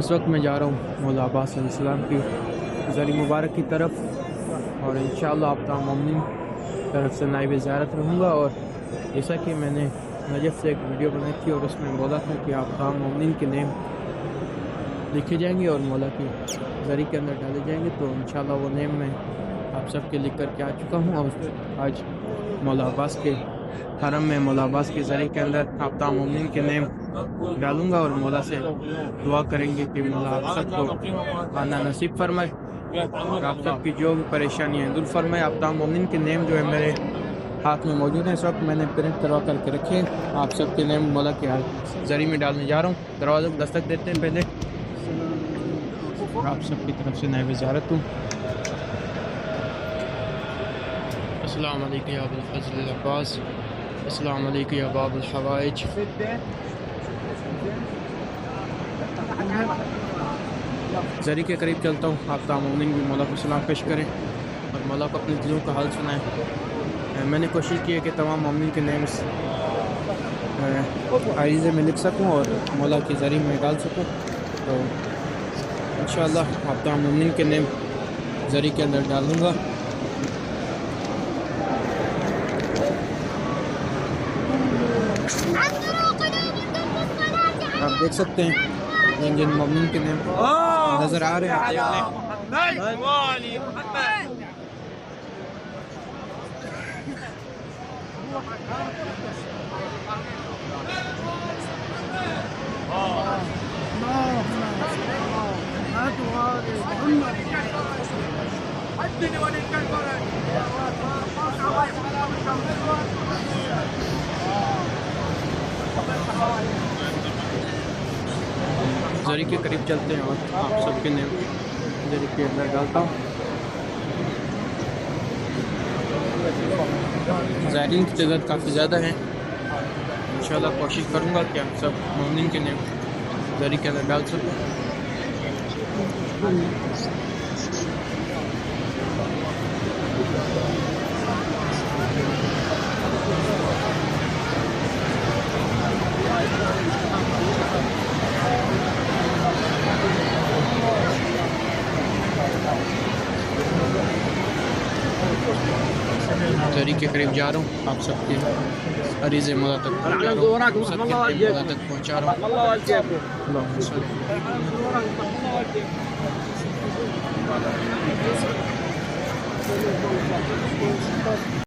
اس وقت میں جا رہا ہوں مولا عباس علیہ السلام کی زری مبارک کی طرف، اور انشاءاللہ آپ تمام مومنین طرف سے نائب زیارت رہوں گا۔ اور جیسا کہ میں نے نجف سے ایک ویڈیو بنائی تھی اور اس میں بولا تھا کہ آپ تمام مومنین کے نیم لکھے جائیں گے اور مولا کی زری کے اندر ڈالے جائیں گے، تو انشاءاللہ وہ نیم میں آپ سب کے لکھ کر کے آ چکا ہوں، اور آج مولا عباس کے حرم میں مولا عباس کی زری کے اندر آپ تمام مومنین کے نیم ڈالوں گا، اور مولا سے دعا کریں گے کہ مولا آپ سب کو آنا نصیب فرمائے اور آپ سب کی جو بھی پریشانیاں دور فرمائے۔ آپ تمام مومنین کے نیم جو ہے میرے ہاتھ میں موجود ہیں، اس وقت میں نے پرنٹ کروا کر کے رکھے ہیں۔ آپ سب کے نیم مولا کے زری میں ڈالنے جا رہا ہوں۔ دروازے کو دستک دیتے ہیں پہلے، آپ سب کی طرف سے نائب زیارت ہوں۔ السلام علیکم یا ابو الفضل العباس، السلام علیکم یا باب الحوائج۔ زری کے قریب چلتا ہوں، آپ تمام مومنین بھی مولا کو سلام پیش کریں اور مولا کو اپنے دلوں کا حال سنائیں۔ میں نے کوشش کی ہے کہ تمام مومنین کے نیمز عریضے میں لکھ سکوں اور مولا کی زری میں ڈال سکوں، تو انشاءاللہ آپ تمام مومنین کے نیم زری کے اندر ڈال دوں گا۔ آپ دیکھ سکتے ہیں جن جن مومنین کے نیم نظر آ رہے ہیں، زری کے قریب چلتے ہیں اور آپ سب کے نیم زری کے اندر ڈالتا ہوں۔ زائرین کی تعداد کافی زیادہ ہے، انشاءاللہ کوشش کروں گا کہ آپ سب مومنین کے نیم زری کے اندر ڈال سکوں۔ زری کے قریب جا رہا ہوں، آپ سب کے عریضے مولا تک پہنچا رہا ہوں، سب کے نیم مولا تک پہنچا رہا ہوں۔